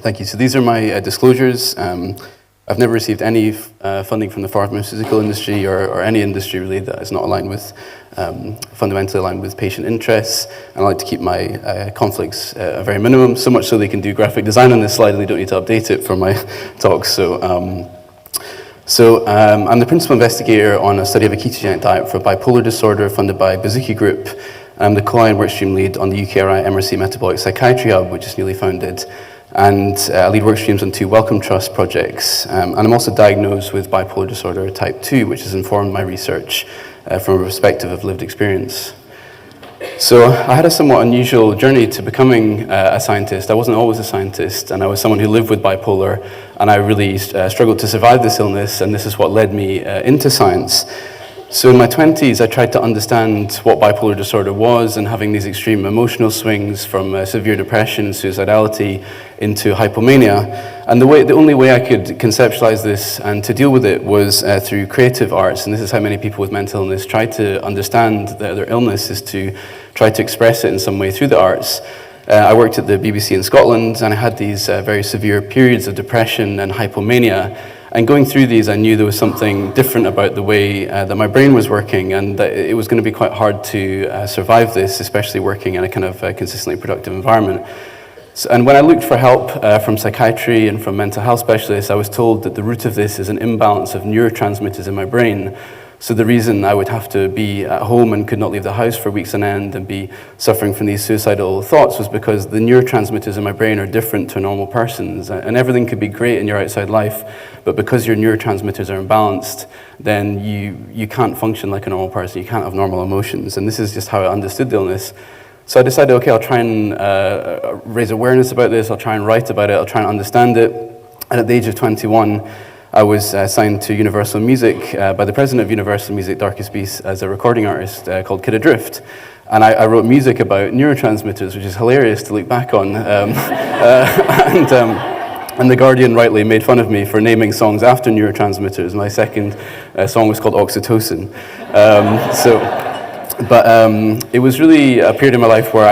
Thank you. So these are my disclosures. I've never received any funding from the pharmaceutical industry or any industry really that is not aligned with, fundamentally aligned with patient interests. And I like to keep my conflicts at a very minimum, so much so they can do graphic design on this slide and they don't need to update it for my talks. So I'm the principal investigator on a study of a ketogenic diet for bipolar disorder funded by Bazooki Group. I'm the co-Ian workstream lead on the UKRI MRC Metabolic Psychiatry Hub, which is newly founded. And I lead workstreams on 2 Wellcome Trust projects. And I'm also diagnosed with bipolar disorder type 2, which has informed my research from a perspective of lived experience. So I had a somewhat unusual journey to becoming a scientist. I wasn't always a scientist, and I was someone who lived with bipolar, and I really struggled to survive this illness, and this is what led me into science. So in my 20s, I tried to understand what bipolar disorder was, and having these extreme emotional swings from severe depression and suicidality into hypomania. And the only way I could conceptualize this and to deal with it was through creative arts. And this is how many people with mental illness try to understand their illness, is to try to express it in some way through the arts. I worked at the BBC in Scotland, and I had these very severe periods of depression and hypomania. And going through these, I knew there was something different about the way that my brain was working, and that it was going to be quite hard to survive this, especially working in a kind of consistently productive environment. And when I looked for help from psychiatry and from mental health specialists, I was told that the root of this is an imbalance of neurotransmitters in my brain. So the reason I would have to be at home and could not leave the house for weeks on end and be suffering from these suicidal thoughts was because the neurotransmitters in my brain are different to a normal person's. And everything could be great in your outside life, but because your neurotransmitters are imbalanced, then you can't function like a normal person. You can't have normal emotions. And this is just how I understood the illness. So I decided, okay, I'll try and raise awareness about this. I'll try and write about it. I'll try and understand it. And at the age of 21, I was signed to Universal Music by the president of Universal Music, Darkest Beast, as a recording artist called Kid Adrift. And I wrote music about neurotransmitters, which is hilarious to look back on. And The Guardian rightly made fun of me for naming songs after neurotransmitters. My second song was called Oxytocin. But it was really a period in my life where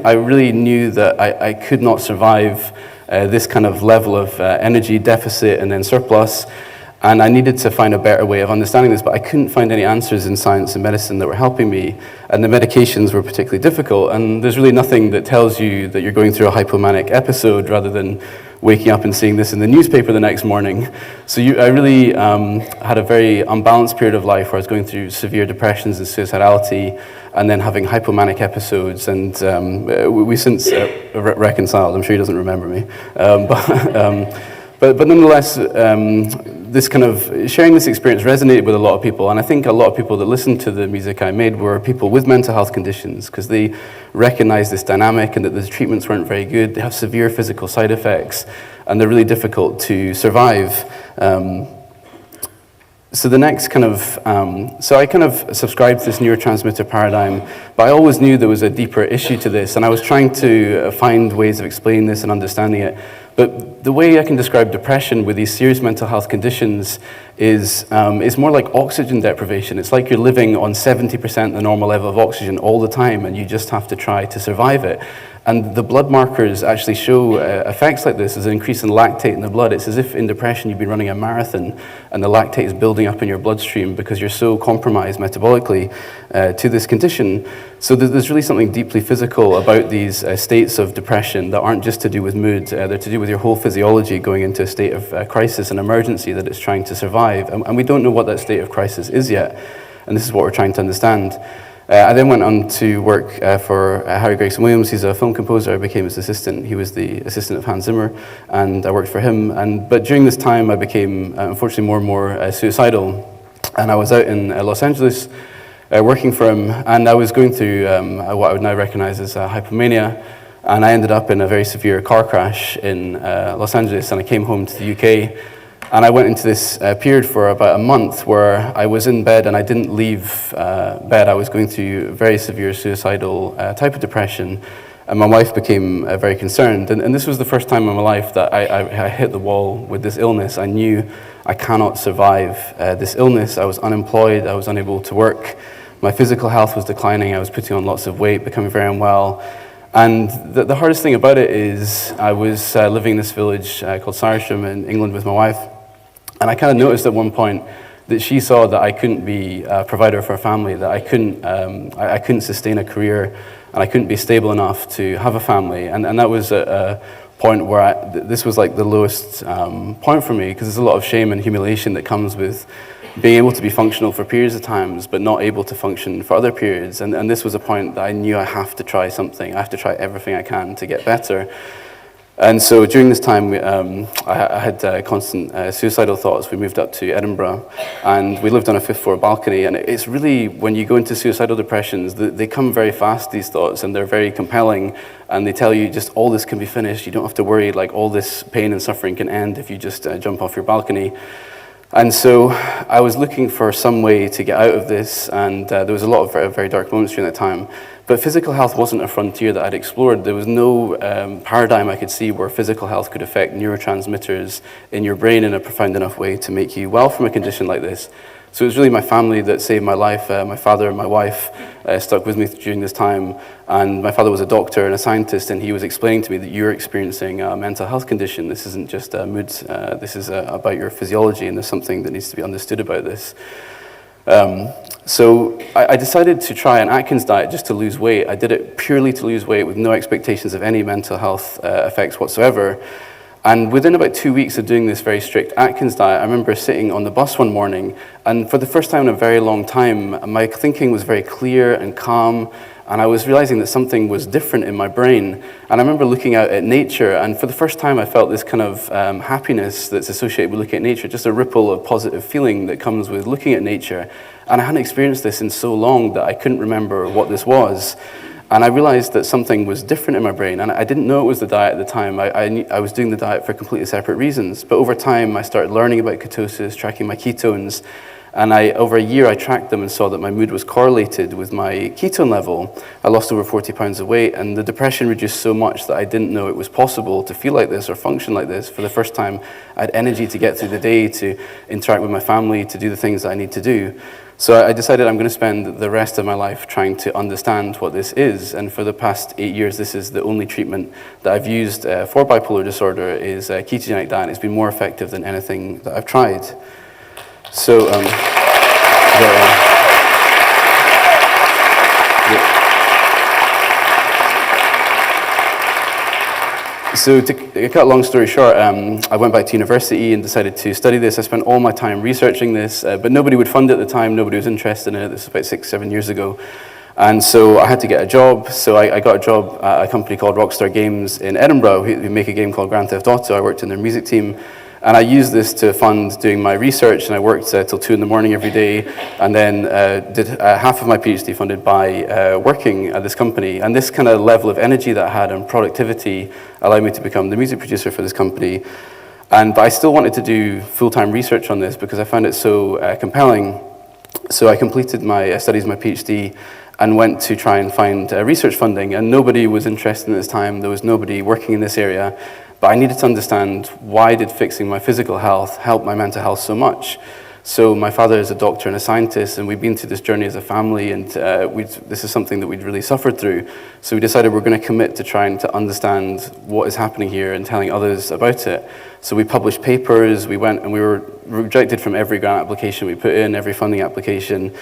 I really knew that I could not survive this kind of level of energy deficit and then surplus, and I needed to find a better way of understanding this, but I couldn't find any answers in science and medicine that were helping me, and the medications were particularly difficult, and there's really nothing that tells you that you're going through a hypomanic episode rather than waking up and seeing this in the newspaper the next morning. So I really had a very unbalanced period of life where I was going through severe depressions and suicidality, and then having hypomanic episodes, and we since reconciled. I'm sure he doesn't remember me. But nonetheless, this kind of sharing this experience resonated with a lot of people, and I think a lot of people that listened to the music I made were people with mental health conditions, because they recognized this dynamic and that the treatments weren't very good. They have severe physical side effects, and they're really difficult to survive. So the next kind of, so I kind of subscribed to this neurotransmitter paradigm, but I always knew there was a deeper issue to this, and I was trying to find ways of explaining this and understanding it. But the way I can describe depression with these serious mental health conditions is it's more like oxygen deprivation. It's like you're living on 70% the normal level of oxygen all the time, and you just have to try to survive it. And the blood markers actually show effects like this. There's an increase in lactate in the blood. It's as if in depression you've been running a marathon and the lactate is building up in your bloodstream because you're so compromised metabolically to this condition. So there's really something deeply physical about these states of depression that aren't just to do with mood. They're to do with your whole physiology going into a state of crisis and emergency that it's trying to survive. And we don't know what that state of crisis is yet. And this is what we're trying to understand. I then went on to work for Harry Gregson Williams. He's a film composer. I became his assistant. He was the assistant of Hans Zimmer, and I worked for him. But during this time, I became, unfortunately, more and more suicidal. And I was out in Los Angeles working for him, and I was going through what I would now recognize as hypomania. And I ended up in a very severe car crash in Los Angeles, and I came home to the UK. And I went into this period for about a month where I was in bed and I didn't leave bed. I was going through very severe suicidal type of depression, and my wife became very concerned. And this was the first time in my life that I hit the wall with this illness. I knew I cannot survive this illness. I was unemployed. I was unable to work. My physical health was declining. I was putting on lots of weight, becoming very unwell. And the hardest thing about it is I was living in this village called Syresham in England with my wife, and I kind of noticed at one point that she saw that I couldn't be a provider for a family, that I couldn't sustain a career, and I couldn't be stable enough to have a family. And that was a point where this was like the lowest point for me, because there's a lot of shame and humiliation that comes with being able to be functional for periods of times, but not able to function for other periods. And this was a point that I knew I have to try something. I have to try everything I can to get better. And so during this time, I had constant suicidal thoughts. We moved up to Edinburgh, and we lived on a 5th floor balcony. And it's really, when you go into suicidal depressions, they come very fast, these thoughts, and they're very compelling. And they tell you just all this can be finished. You don't have to worry, like all this pain and suffering can end if you just jump off your balcony. And so I was looking for some way to get out of this, and there was a lot of very, very dark moments during that time. But physical health wasn't a frontier that I'd explored. There was no paradigm I could see where physical health could affect neurotransmitters in your brain in a profound enough way to make you well from a condition like this. So it was really my family that saved my life. My father and my wife stuck with me during this time. And my father was a doctor and a scientist, and he was explaining to me that you're experiencing a mental health condition. This isn't just a mood, this is about your physiology, and there's something that needs to be understood about this. So I decided to try an Atkins diet just to lose weight. I did it purely to lose weight with no expectations of any mental health effects whatsoever. And within about 2 weeks of doing this very strict Atkins diet, I remember sitting on the bus one morning, and for the first time in a very long time, my thinking was very clear and calm, and I was realizing that something was different in my brain. And I remember looking out at nature, and for the first time I felt this kind of happiness that's associated with looking at nature, just a ripple of positive feeling that comes with looking at nature. And I hadn't experienced this in so long that I couldn't remember what this was. And I realized that something was different in my brain, and I didn't know it was the diet at the time. I was doing the diet for completely separate reasons. But over time, I started learning about ketosis, tracking my ketones, and over a year, I tracked them and saw that my mood was correlated with my ketone level. I lost over 40 pounds of weight, and the depression reduced so much that I didn't know it was possible to feel like this or function like this. For the first time, I had energy to get through the day, to interact with my family, to do the things that I need to do. So I decided I'm going to spend the rest of my life trying to understand what this is. And for the past 8 years, this is the only treatment that I've used for bipolar disorder is a ketogenic diet. It's been more effective than anything that I've tried. So So to cut a long story short, I went back to university and decided to study this. I spent all my time researching this, but nobody would fund it at the time. Nobody was interested in it. This was about 6-7 years ago. And so I had to get a job. So I got a job at a company called Rockstar Games in Edinburgh, who make a game called Grand Theft Auto. I worked in their music team. And I used this to fund doing my research, and I worked till 2 in the morning every day, and then did half of my PhD funded by working at this company. And this kind of level of energy that I had and productivity allowed me to become the music producer for this company. But I still wanted to do full-time research on this because I found it so compelling. So I completed my studies, my PhD, and went to try and find research funding. And nobody was interested in this time. There was nobody working in this area. But I needed to understand, why did fixing my physical health help my mental health so much? So my father is a doctor and a scientist, and we've been through this journey as a family, and this is something that we'd really suffered through. So we decided we're going to commit to trying to understand what is happening here and telling others about it. So we published papers, we went and we were rejected from every grant application we put in, every funding application.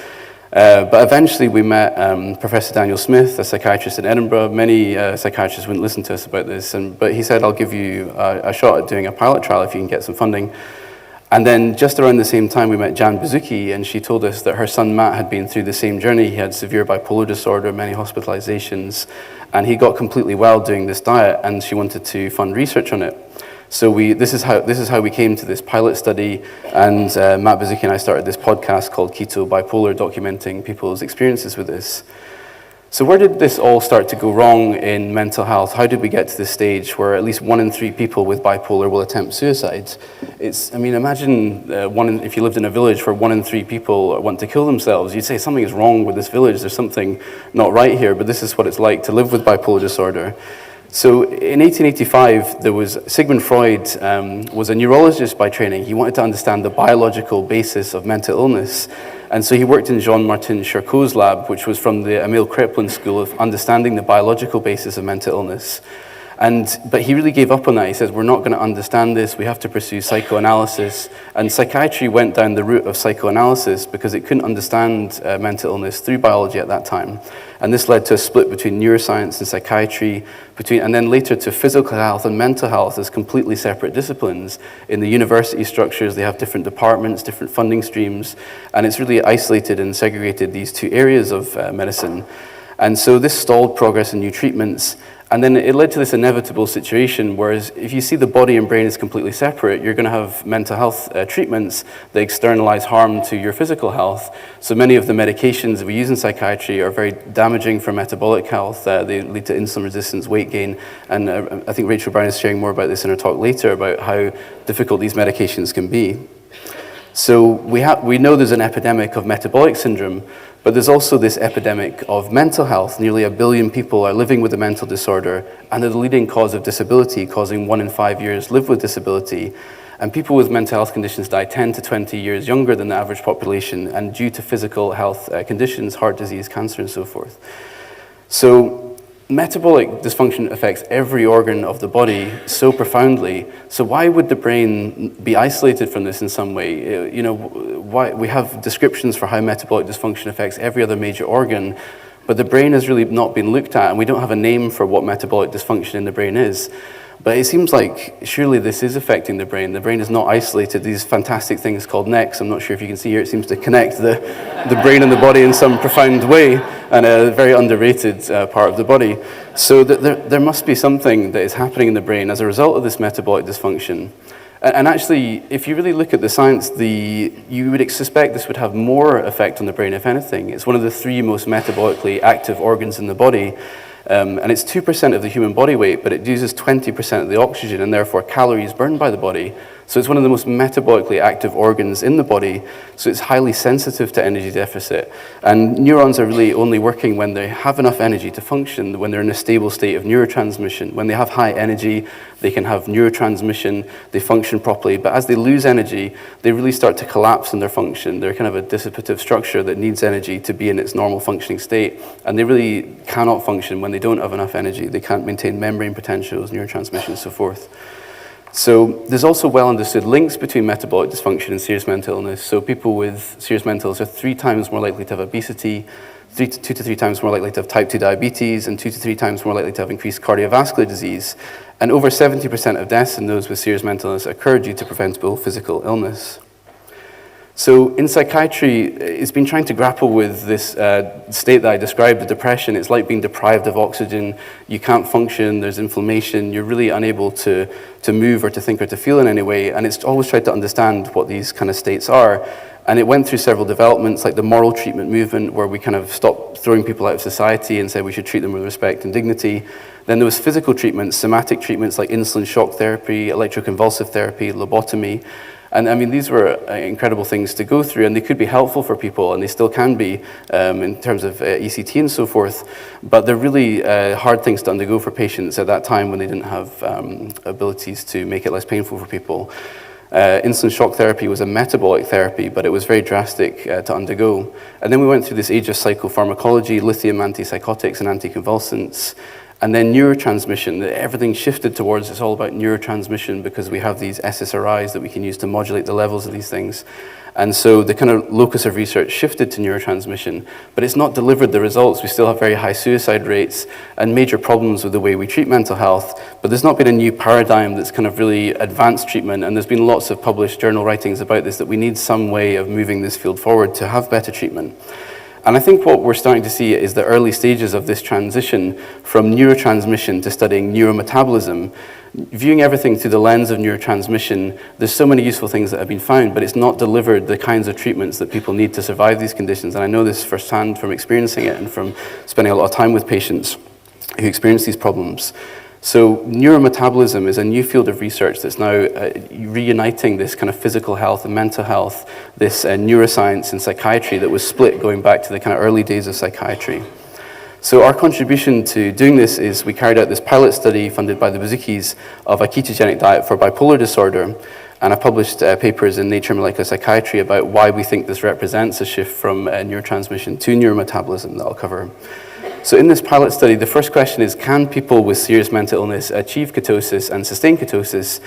But eventually we met Professor Daniel Smith, a psychiatrist in Edinburgh. Many psychiatrists wouldn't listen to us about this, but he said, I'll give you a shot at doing a pilot trial if you can get some funding. And then just around the same time, we met Jan Bazuki, and she told us that her son Matt had been through the same journey. He had severe bipolar disorder, many hospitalizations, and he got completely well doing this diet, and she wanted to fund research on it. So this is how we came to this pilot study, and Matt Bazuki and I started this podcast called Keto Bipolar, documenting people's experiences with this. So where did this all start to go wrong in mental health? How did we get to this stage where at least 1 in 3 people with bipolar will attempt suicide? Imagine if you lived in a village where 1 in 3 people want to kill themselves, you'd say something is wrong with this village, there's something not right here, but this is what it's like to live with bipolar disorder. So in 1885, there was Sigmund Freud was a neurologist by training. He wanted to understand the biological basis of mental illness. And so he worked in Jean-Martin Charcot's lab, which was from the Emile Kraepelin School of understanding the biological basis of mental illness. But he really gave up on that. He says, we're not going to understand this, we have to pursue psychoanalysis. And psychiatry went down the route of psychoanalysis because it couldn't understand mental illness through biology at that time. And this led to a split between neuroscience and psychiatry, and then later to physical health and mental health as completely separate disciplines. In the university structures, they have different departments, different funding streams, and it's really isolated and segregated these two areas of medicine. And so this stalled progress in new treatments. And then it led to this inevitable situation, whereas if you see the body and brain as completely separate, you're going to have mental health treatments that externalize harm to your physical health. So many of the medications that we use in psychiatry are very damaging for metabolic health. They lead to insulin resistance, weight gain, and I think Rachel Brown is sharing more about this in her talk later about how difficult these medications can be. So we know there's an epidemic of metabolic syndrome, but there's also this epidemic of mental health. Nearly 1 billion people are living with a mental disorder, and they're the leading cause of disability, causing 1 in 5 years live with disability. And people with mental health conditions die 10 to 20 years younger than the average population, and due to physical health conditions, heart disease, cancer, and so forth. So metabolic dysfunction affects every organ of the body so profoundly. So why would the brain be isolated from this in some way? Why we have descriptions for how metabolic dysfunction affects every other major organ, but the brain has really not been looked at, and we don't have a name for what metabolic dysfunction in the brain is. But it seems like surely this is affecting the brain. The brain is not isolated. These fantastic things called necks, I'm not sure if you can see here, it seems to connect the brain and the body in some profound way, and a very underrated part of the body. So there must be something that is happening in the brain as a result of this metabolic dysfunction. And actually, if you really look at the science, you would suspect this would have more effect on the brain, if anything. It's one of the 3 most metabolically active organs in the body. And it's 2% of the human body weight, but it uses 20% of the oxygen and therefore calories burned by the body. So it's one of the most metabolically active organs in the body, so it's highly sensitive to energy deficit. And neurons are really only working when they have enough energy to function, when they're in a stable state of neurotransmission. When they have high energy, they can have neurotransmission, they function properly. But as they lose energy, they really start to collapse in their function. They're kind of a dissipative structure that needs energy to be in its normal functioning state. And they really cannot function when they don't have enough energy. They can't maintain membrane potentials, neurotransmission, and so forth. So there's also well understood links between metabolic dysfunction and serious mental illness. So people with serious mental illness are 3 times more likely to have obesity, 2 to 3 times more likely to have type 2 diabetes, and 2 to 3 times more likely to have increased cardiovascular disease. And over 70% of deaths in those with serious mental illness occur due to preventable physical illness. So in psychiatry, it's been trying to grapple with this state that I described, the depression. It's like being deprived of oxygen. You can't function, there's inflammation, you're really unable to move or to think or to feel in any way. And it's always tried to understand what these kind of states are. And it went through several developments, like the moral treatment movement, where we kind of stopped throwing people out of society and said we should treat them with respect and dignity. Then there was physical treatments, somatic treatments like insulin shock therapy, electroconvulsive therapy, lobotomy. And I mean, these were incredible things to go through, and they could be helpful for people, and they still can be in terms of ECT and so forth. But they're really hard things to undergo for patients at that time when they didn't have abilities to make it less painful for people. Insulin shock therapy was a metabolic therapy, but it was very drastic to undergo. And then we went through this age of psychopharmacology, lithium antipsychotics and anticonvulsants. And then neurotransmission, everything shifted towards, it's all about neurotransmission because we have these SSRIs that we can use to modulate the levels of these things. And so the kind of locus of research shifted to neurotransmission, but it's not delivered the results. We still have very high suicide rates and major problems with the way we treat mental health, but there's not been a new paradigm that's kind of really advanced treatment, and there's been lots of published journal writings about this, that we need some way of moving this field forward to have better treatment. And I think what we're starting to see is the early stages of this transition from neurotransmission to studying neurometabolism. Viewing everything through the lens of neurotransmission, there's so many useful things that have been found, but it's not delivered the kinds of treatments that people need to survive these conditions. And I know this firsthand from experiencing it and from spending a lot of time with patients who experience these problems. So neurometabolism is a new field of research that's now reuniting this kind of physical health and mental health, this neuroscience and psychiatry that was split going back to the kind of early days of psychiatry. So our contribution to doing this is we carried out this pilot study funded by the Bouzouki's of a ketogenic diet for bipolar disorder. And I've published papers in Nature Molecular Psychiatry about why we think this represents a shift from neurotransmission to neurometabolism that I'll cover. So in this pilot study, the first question is, can people with serious mental illness achieve ketosis and sustain ketosis?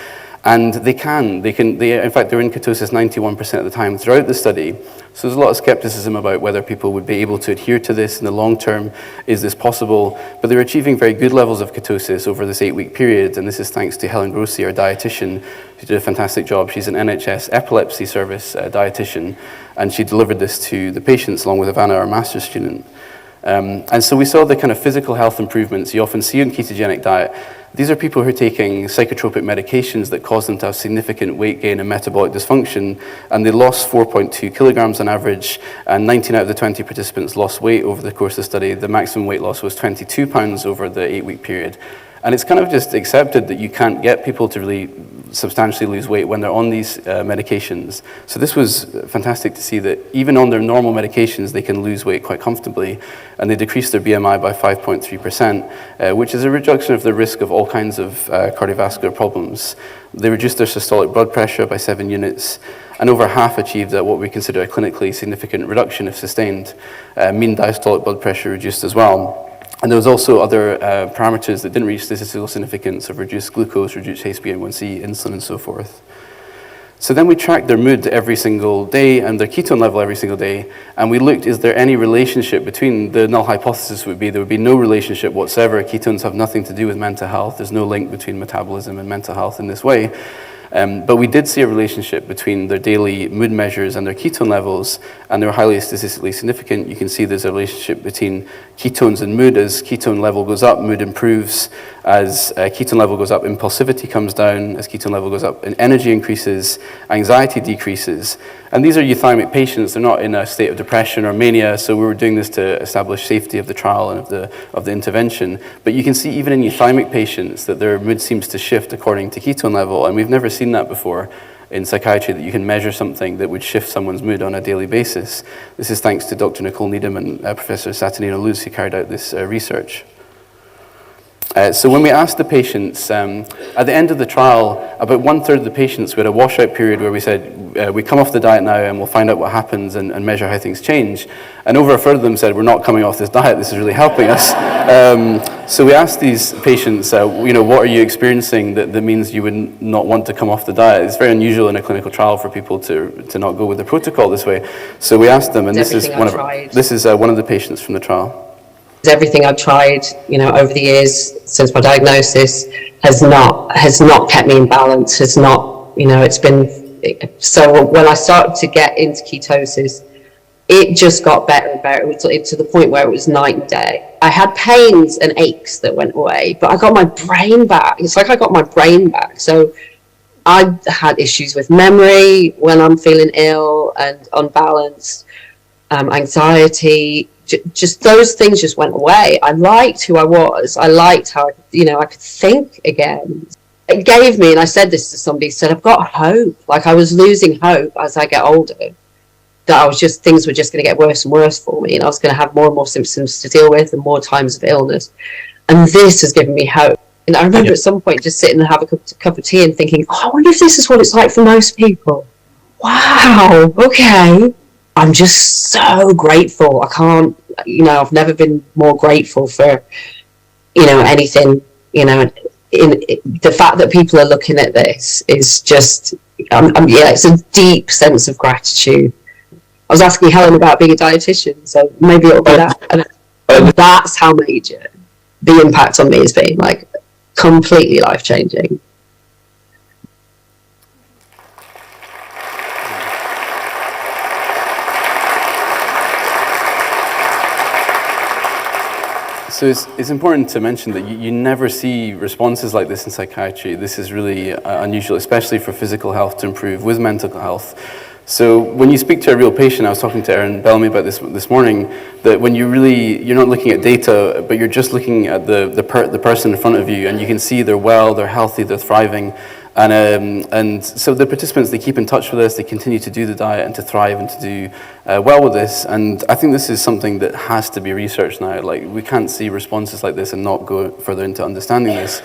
And they can. In fact, they're in ketosis 91% of the time throughout the study. So there's a lot of skepticism about whether people would be able to adhere to this in the long term. Is this possible? But they're achieving very good levels of ketosis over this 8-week period. And this is thanks to Helen Grossi, our dietitian, who did a fantastic job. She's an NHS epilepsy service dietitian. And she delivered this to the patients along with Ivana, our master's student. And so we saw the kind of physical health improvements you often see in ketogenic diet. These are people who are taking psychotropic medications that cause them to have significant weight gain and metabolic dysfunction, and they lost 4.2 kilograms on average, and 19 out of the 20 participants lost weight over the course of the study. The maximum weight loss was 22 pounds over the 8-week period. And it's kind of just accepted that you can't get people to really substantially lose weight when they're on these medications. So this was fantastic to see that even on their normal medications, they can lose weight quite comfortably, and they decreased their BMI by 5.3%, which is a reduction of the risk of all kinds of cardiovascular problems. They reduced their systolic blood pressure by 7 units, and over half achieved what we consider a clinically significant reduction if sustained. Mean diastolic blood pressure reduced as well. And there was also other parameters that didn't reach statistical significance of reduced glucose, reduced HbA1c, insulin, and so forth. So then we tracked their mood every single day and their ketone level every single day, and we looked, is there any relationship between, the null hypothesis would be there would be no relationship whatsoever. Ketones have nothing to do with mental health. There's no link between metabolism and mental health in this way. But we did see a relationship between their daily mood measures and their ketone levels, and they were highly statistically significant. You can see there's a relationship between ketones and mood. As ketone level goes up, mood improves. As ketone level goes up, impulsivity comes down. As ketone level goes up, energy increases, anxiety decreases. And these are euthymic patients. They're not in a state of depression or mania, so we were doing this to establish safety of the trial and of the intervention. But you can see even in euthymic patients that their mood seems to shift according to ketone level, and we've never seen that before in psychiatry, that you can measure something that would shift someone's mood on a daily basis. This is thanks to Dr. Nicole Needham and Professor Saturnino Luz, who carried out this research. So when we asked the patients, at the end of the trial, about 1/3 of the patients, we had a washout period where we said, we come off the diet now and we'll find out what happens and measure how things change. And over 1/3 of them said, we're not coming off this diet, this is really helping us. So we asked these patients, what are you experiencing that means you would not want to come off the diet? It's very unusual in a clinical trial for people to not go with the protocol this way. So we asked them, and this is one of the patients from the trial. Everything I've tried, over the years since my diagnosis has not kept me in balance. It's been, so when I started to get into ketosis, it just got better and better. It to the point where it was night and day. I had pains and aches that went away, but I got my brain back. It's like I got my brain back. So I had issues with memory when I'm feeling ill and unbalanced, anxiety. Just those things just went away. I liked who I was. I liked how I could think again. It gave me, and I said this to somebody, said I've got hope. Like I was losing hope as I get older. That things were just going to get worse and worse for me, and I was going to have more and more symptoms to deal with and more times of illness. And this has given me hope. And I remember at some point just sitting and having a cup of tea and thinking, I wonder if this is what it's like for most people. Wow. Okay. I'm just so grateful. I can't, I've never been more grateful for, anything, the fact that people are looking at this is just, it's a deep sense of gratitude. I was asking Helen about being a dietitian, so maybe it'll be that. And that's how major the impact on me has been, like completely life-changing. So it's important to mention that you never see responses like this in psychiatry. This is really unusual, especially for physical health to improve with mental health. So when you speak to a real patient, I was talking to Erin Bellamy about this morning, that when you're not looking at data, but you're just looking at the person in front of you, and you can see they're well, they're healthy, they're thriving. And so the participants, they keep in touch with us, they continue to do the diet and to thrive and to do well with this. And I think this is something that has to be researched now. Like, we can't see responses like this and not go further into understanding this.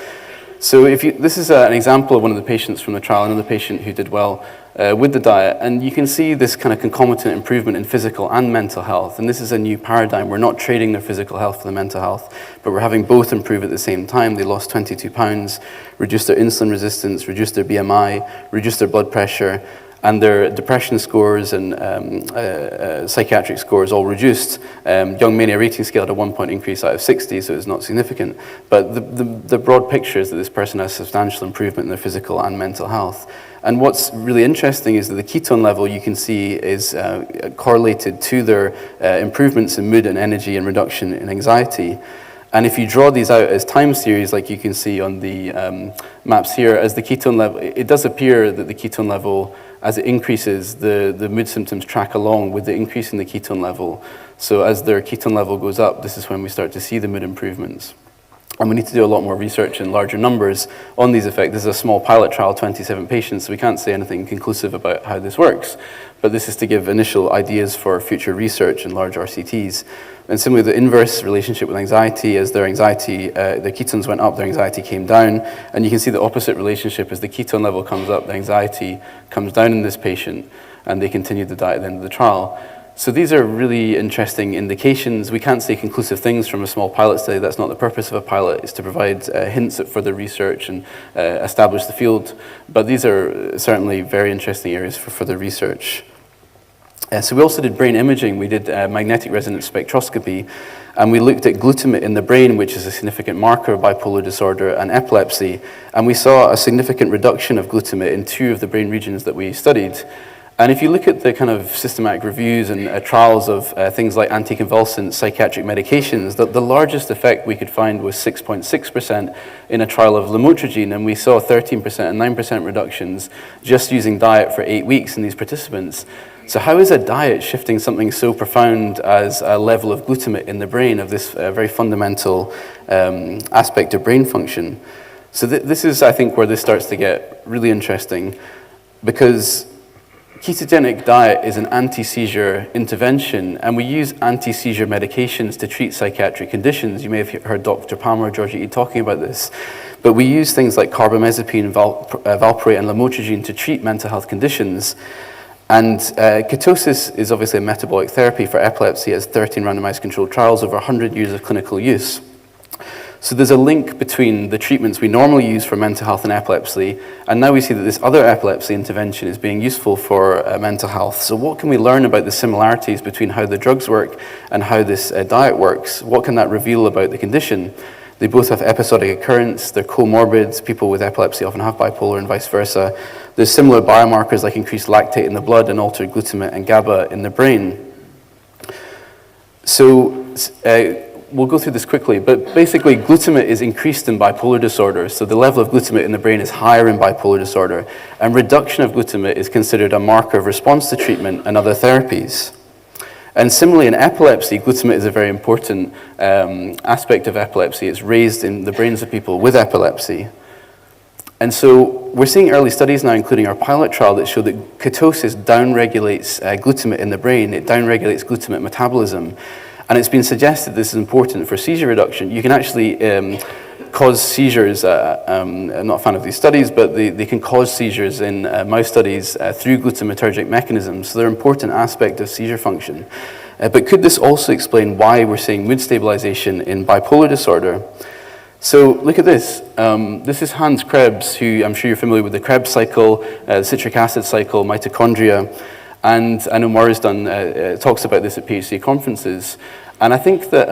So this is an example of one of the patients from the trial, another patient who did well with the diet, and you can see this kind of concomitant improvement in physical and mental health, and this is a new paradigm. We're not trading their physical health for the mental health, but we're having both improve at the same time. They lost 22 pounds, reduced their insulin resistance, reduced their BMI, reduced their blood pressure, and their depression scores and psychiatric scores all reduced. Young Mania Rating Scale had a 1-point increase out of 60, so it's not significant. But the broad picture is that this person has substantial improvement in their physical and mental health. And what's really interesting is that the ketone level you can see is correlated to their improvements in mood and energy and reduction in anxiety. And if you draw these out as time series, like you can see on the maps here, as the ketone level, it does appear that the ketone level, as it increases, the mood symptoms track along with the increase in the ketone level. So as their ketone level goes up, this is when we start to see the mood improvements. And we need to do a lot more research in larger numbers on these effects. This is a small pilot trial, 27 patients, so we can't say anything conclusive about how this works. But this is to give initial ideas for future research in large RCTs. And similarly, the inverse relationship with anxiety, as their anxiety, their ketones went up, their anxiety came down. And you can see the opposite relationship. As the ketone level comes up, the anxiety comes down in this patient, and they continued the diet at the end of the trial. So these are really interesting indications. We can't say conclusive things from a small pilot study. That's not the purpose of a pilot, is to provide hints at further research and establish the field. But these are certainly very interesting areas for further research. So we also did brain imaging. We did magnetic resonance spectroscopy, and we looked at glutamate in the brain, which is a significant marker of bipolar disorder and epilepsy. And we saw a significant reduction of glutamate in 2 of the brain regions that we studied. And if you look at the kind of systematic reviews and trials of things like anticonvulsant psychiatric medications, the largest effect we could find was 6.6% in a trial of lamotrigine, and we saw 13% and 9% reductions just using diet for 8 weeks in these participants. So how is a diet shifting something so profound as a level of glutamate in the brain, of this very fundamental aspect of brain function? So this is, I think, where this starts to get really interesting, because ketogenic diet is an anti-seizure intervention, and we use anti-seizure medications to treat psychiatric conditions. You may have heard Dr. Palmer or Georgia E. talking about this. But we use things like carbamazepine, valproate, and lamotrigine to treat mental health conditions. And ketosis is obviously a metabolic therapy for epilepsy. It has 13 randomized controlled trials over 100 years of clinical use. So there's a link between the treatments we normally use for mental health and epilepsy, and now we see that this other epilepsy intervention is being useful for mental health. So what can we learn about the similarities between how the drugs work and how this diet works? What can that reveal about the condition? They both have episodic occurrence, they're comorbid, people with epilepsy often have bipolar and vice versa. There's similar biomarkers like increased lactate in the blood and altered glutamate and GABA in the brain. So we'll go through this quickly, but basically glutamate is increased in bipolar disorder, so the level of glutamate in the brain is higher in bipolar disorder, and reduction of glutamate is considered a marker of response to treatment and other therapies. And similarly in epilepsy, glutamate is a very important aspect of epilepsy. It's raised in the brains of people with epilepsy. And so we're seeing early studies now, including our pilot trial, that show that ketosis downregulates glutamate in the brain. It downregulates glutamate metabolism. And it's been suggested this is important for seizure reduction. You can actually cause seizures, I'm not a fan of these studies, but they can cause seizures in mouse studies through glutamatergic mechanisms. So they're an important aspect of seizure function. But could this also explain why we're seeing mood stabilization in bipolar disorder? So look at this. This is Hans Krebs, who I'm sure you're familiar with the Krebs cycle, the citric acid cycle, mitochondria. And I know Maurice talks about this at PhD conferences. And I think that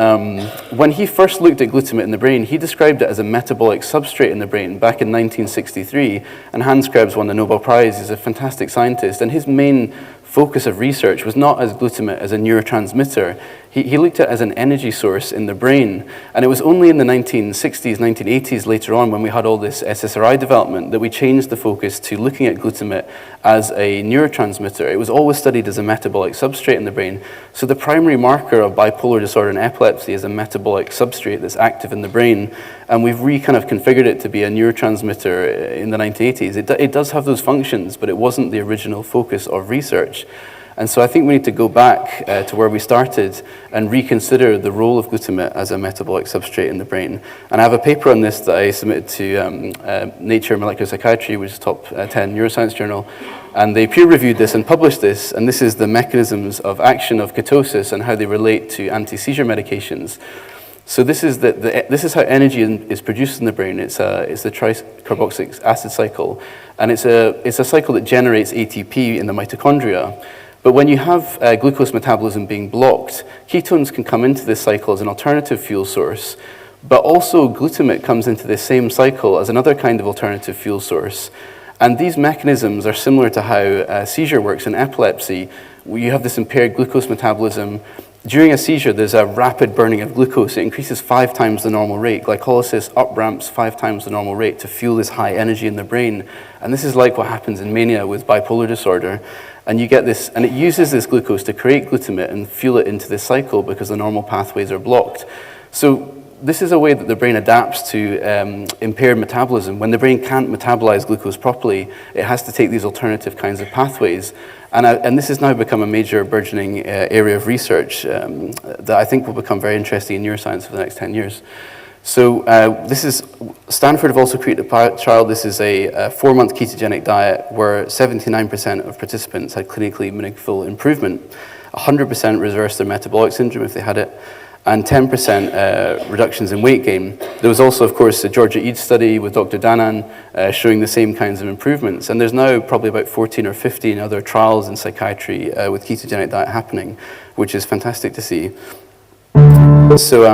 when he first looked at glutamate in the brain, he described it as a metabolic substrate in the brain back in 1963. And Hans Krebs won the Nobel Prize. He's a fantastic scientist. And his main focus of research was not as glutamate as a neurotransmitter. He looked at it as an energy source in the brain. And it was only in the 1960s, 1980s later on when we had all this SSRI development that we changed the focus to looking at glutamate as a neurotransmitter. It was always studied as a metabolic substrate in the brain. So the primary marker of bipolar disorder and epilepsy is a metabolic substrate that's active in the brain. And we've kind of configured it to be a neurotransmitter in the 1980s. It does have those functions, but it wasn't the original focus of research. And so I think we need to go back to where we started and reconsider the role of glutamate as a metabolic substrate in the brain. And I have a paper on this that I submitted to Nature Molecular Psychiatry, which is a top 10 neuroscience journal. And they peer-reviewed this and published this, and this is the mechanisms of action of ketosis and how they relate to anti-seizure medications. So this is this is how energy is produced in the brain. It's the tricarboxylic acid cycle, and it's a cycle that generates ATP in the mitochondria. But when you have glucose metabolism being blocked, ketones can come into this cycle as an alternative fuel source, but also glutamate comes into this same cycle as another kind of alternative fuel source. And these mechanisms are similar to how seizure works in epilepsy. You have this impaired glucose metabolism. During a seizure, there's a rapid burning of glucose. It increases 5 times the normal rate. Glycolysis up-ramps 5 times the normal rate to fuel this high energy in the brain. And this is like what happens in mania with bipolar disorder. And you get this, and it uses this glucose to create glutamate and fuel it into this cycle because the normal pathways are blocked. So this is a way that the brain adapts to impaired metabolism. When the brain can't metabolize glucose properly, it has to take these alternative kinds of pathways. And this has now become a major burgeoning area of research that I think will become very interesting in neuroscience for the next 10 years. So Stanford have also created a trial. This is a 4-month ketogenic diet where 79% of participants had clinically meaningful improvement. 100% reversed their metabolic syndrome if they had it, and 10% reductions in weight gain. There was also, of course, the Georgia Eid study with Dr. Danan showing the same kinds of improvements. And there's now probably about 14 or 15 other trials in psychiatry with ketogenic diet happening, which is fantastic to see. So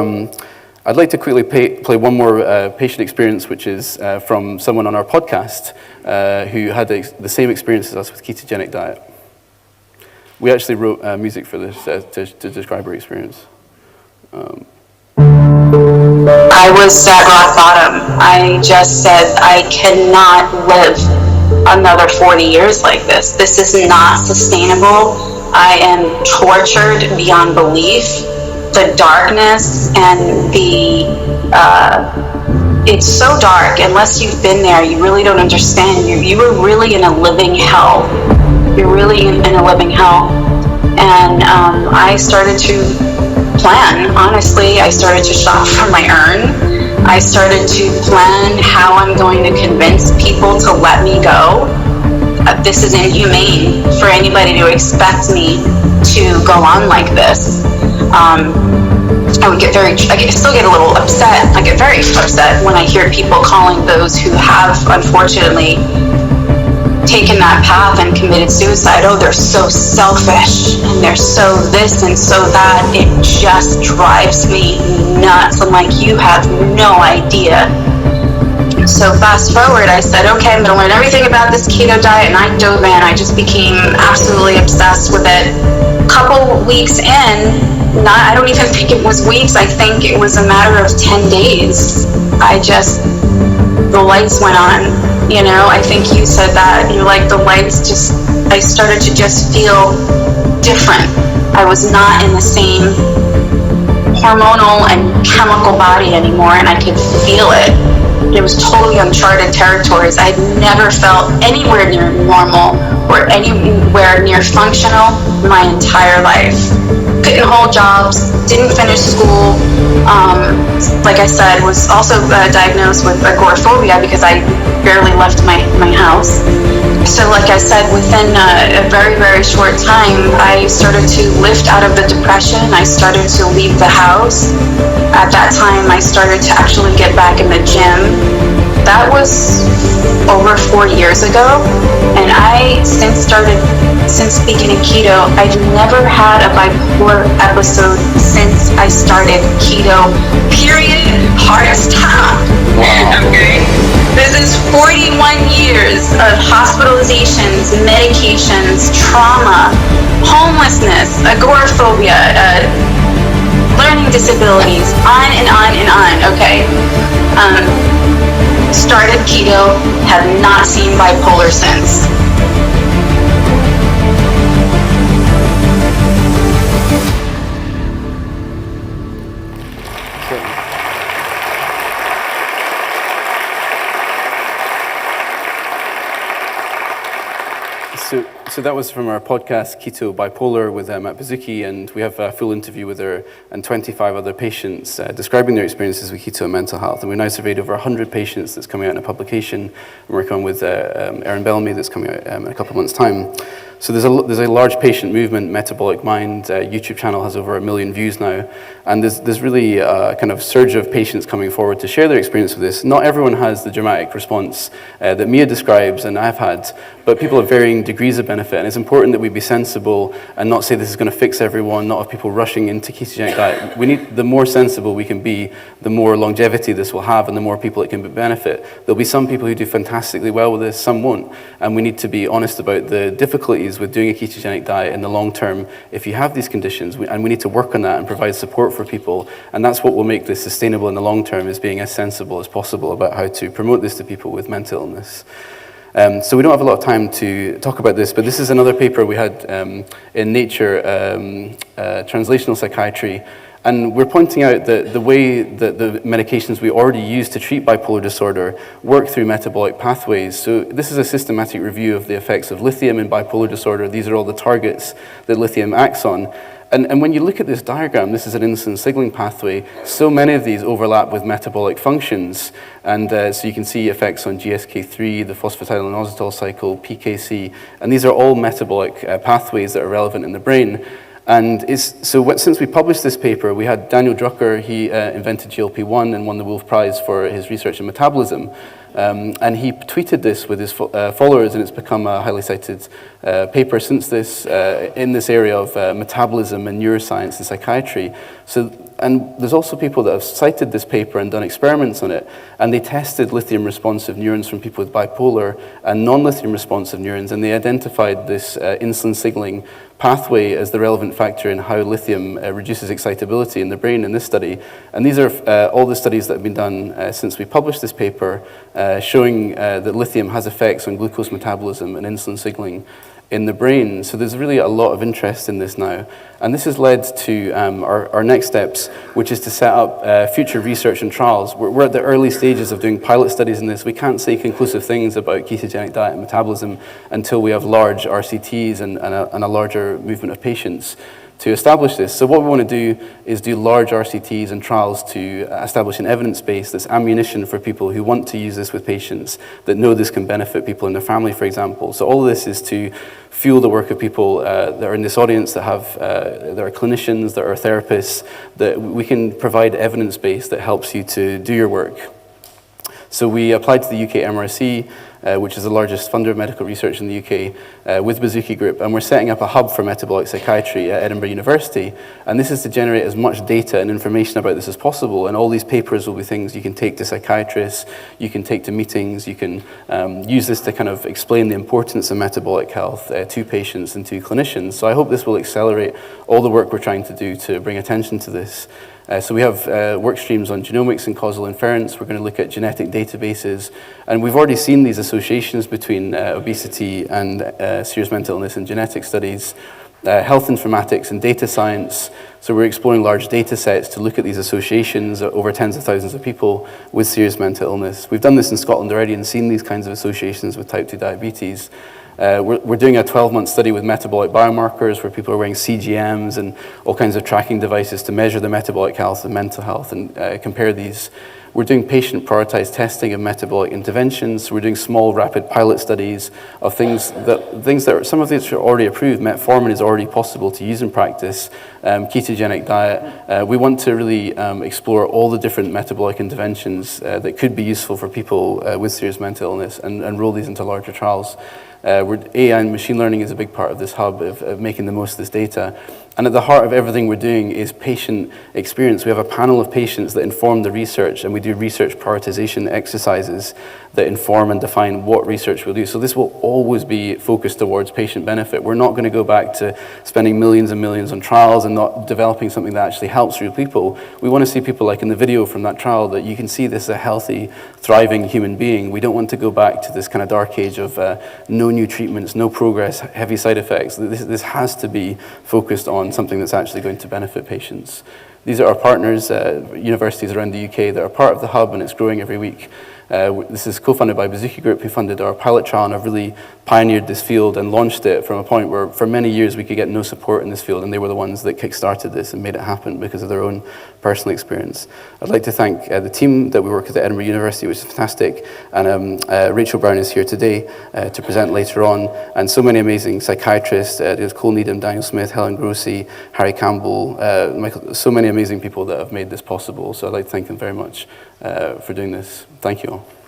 I'd like to quickly play one more patient experience, which is from someone on our podcast who had the same experience as us with ketogenic diet. We actually wrote music for this to describe her experience. I was at rock bottom. I just said, I cannot live another 40 years like this. This is not sustainable. I am tortured beyond belief. The darkness and it's so dark. Unless you've been there, you really don't understand. You were really in a living hell. You're really in a living hell. And I started to plan. Honestly, I started to shop for my urn. I started to plan how I'm going to convince people to let me go. This is inhumane for anybody to expect me to go on like this. I still get a little upset. I get very upset when I hear people calling those who have, unfortunately, taken that path and committed suicide, oh, they're so selfish, and they're so this and so that. It just drives me nuts. I'm like, you have no idea. So fast forward, I said, okay, I'm going to learn everything about this keto diet, and I dove in. I just became absolutely obsessed with it. Couple weeks in, I don't even think it was weeks, I think it was a matter of 10 days. The lights went on, you know, I think you said that. You're like, the lights I started to just feel different. I was not in the same hormonal and chemical body anymore, and I could feel it. It was totally uncharted territories. I'd never felt anywhere near normal or anywhere near functional my entire life. Couldn't hold jobs, didn't finish school. Like I said, was also diagnosed with agoraphobia because I barely left my house. So like I said, within a very, very short time, I started to lift out of the depression. I started to leave the house. At that time, I started to actually get back in the gym. That was over 4 years ago. And since beginning keto, I've never had a bipolar episode since I started keto, period, hard stop. Okay? This is 41 years of hospitalizations, medications, trauma, homelessness, agoraphobia, learning disabilities, on and on and on, okay? Started keto, have not seen bipolar since. So that was from our podcast, Keto Bipolar, with Matt Bazuki, and we have a full interview with her and 25 other patients describing their experiences with keto and mental health. And we now surveyed over 100 patients that's coming out in a publication. And we're working on with Erin Bellamy that's coming out in a couple of months' time. So there's a large patient movement. Metabolic Mind YouTube channel has over 1 million views now, and there's really a kind of surge of patients coming forward to share their experience with this. Not everyone has the dramatic response that Mia describes and I've had, but people have varying degrees of benefit, and it's important that we be sensible and not say this is going to fix everyone, not have people rushing into ketogenic diet. The more sensible we can be, the more longevity this will have and the more people it can benefit. There'll be some people who do fantastically well with this, some won't, and we need to be honest about the difficulties with doing a ketogenic diet in the long term if you have these conditions, and we need to work on that and provide support for people, and that's what will make this sustainable in the long term, is being as sensible as possible about how to promote this to people with mental illness. So we don't have a lot of time to talk about this, but this is another paper we had in Nature Translational Psychiatry. And we're pointing out that the way that the medications we already use to treat bipolar disorder work through metabolic pathways. So this is a systematic review of the effects of lithium in bipolar disorder. These are all the targets that lithium acts on. And when you look at this diagram, this is an insulin signaling pathway. So many of these overlap with metabolic functions. And so you can see effects on GSK3, the phosphatidylinositol cycle, PKC. And these are all metabolic pathways that are relevant in the brain. And since we published this paper, we had Daniel Drucker. He invented GLP-1 and won the Wolf Prize for his research in metabolism. And he tweeted this with his followers, and it's become a highly cited paper since this, in this area of metabolism and neuroscience and psychiatry. And there's also people that have cited this paper and done experiments on it, and they tested lithium responsive neurons from people with bipolar and non-lithium responsive neurons, and they identified this insulin signaling pathway as the relevant factor in how lithium reduces excitability in the brain in this study. And these are all the studies that have been done since we published this paper, showing that lithium has effects on glucose metabolism and insulin signaling in the brain. So there's really a lot of interest in this now. And this has led to our next steps, which is to set up future research and trials. We're at the early stages of doing pilot studies in this. We can't say conclusive things about ketogenic diet and metabolism until we have large RCTs and a larger movement of patients to establish this. So what we want to do is do large RCTs and trials to establish an evidence base that's ammunition for people who want to use this with patients, that know this can benefit people in their family, for example. So all of this is to fuel the work of people that are in this audience that are clinicians, that are therapists, that we can provide evidence base that helps you to do your work. So we applied to the UK MRC, which is the largest funder of medical research in the UK, with Bazuki Group, and we're setting up a hub for metabolic psychiatry at Edinburgh University, and this is to generate as much data and information about this as possible, and all these papers will be things you can take to psychiatrists, you can take to meetings, you can use this to kind of explain the importance of metabolic health to patients and to clinicians. So I hope this will accelerate all the work we're trying to do to bring attention to this. So we have work streams on genomics and causal inference. We're going to look at genetic databases. And we've already seen these associations between obesity and serious mental illness in genetic studies, health informatics and data science. So we're exploring large data sets to look at these associations over tens of thousands of people with serious mental illness. We've done this in Scotland already and seen these kinds of associations with type 2 diabetes. We're doing a 12-month study with metabolic biomarkers where people are wearing CGMs and all kinds of tracking devices to measure the metabolic health and mental health and compare these. We're doing patient-prioritized testing of metabolic interventions. We're doing small, rapid pilot studies of things that are, some of these are already approved. Metformin is already possible to use in practice. Ketogenic diet. We want to really explore all the different metabolic interventions that could be useful for people with serious mental illness and roll these into larger trials. AI and machine learning is a big part of this hub of making the most of this data. And at the heart of everything we're doing is patient experience. We have a panel of patients that inform the research, and we do research prioritization exercises that inform and define what research we'll do. So this will always be focused towards patient benefit. We're not going to go back to spending millions and millions on trials and not developing something that actually helps real people. We want to see people like in the video from that trial that you can see this as a healthy, thriving human being. We don't want to go back to this kind of dark age of no new treatments, no progress, heavy side effects. This has to be focused on something that's actually going to benefit patients. These are our partners, universities around the UK that are part of the hub, and it's growing every week. This is co-funded by Bazooki Group, who funded our pilot trial and have really pioneered this field and launched it from a point where for many years we could get no support in this field, and they were the ones that kick-started this and made it happen because of their own personal experience. I'd like to thank the team that we work with at Edinburgh University, which is fantastic, and Rachel Brown is here today to present later on, and so many amazing psychiatrists, there's Cole Needham, Daniel Smith, Helen Grossi, Harry Campbell, Michael, so many amazing people that have made this possible, so I'd like to thank them very much for doing this. Thank you all.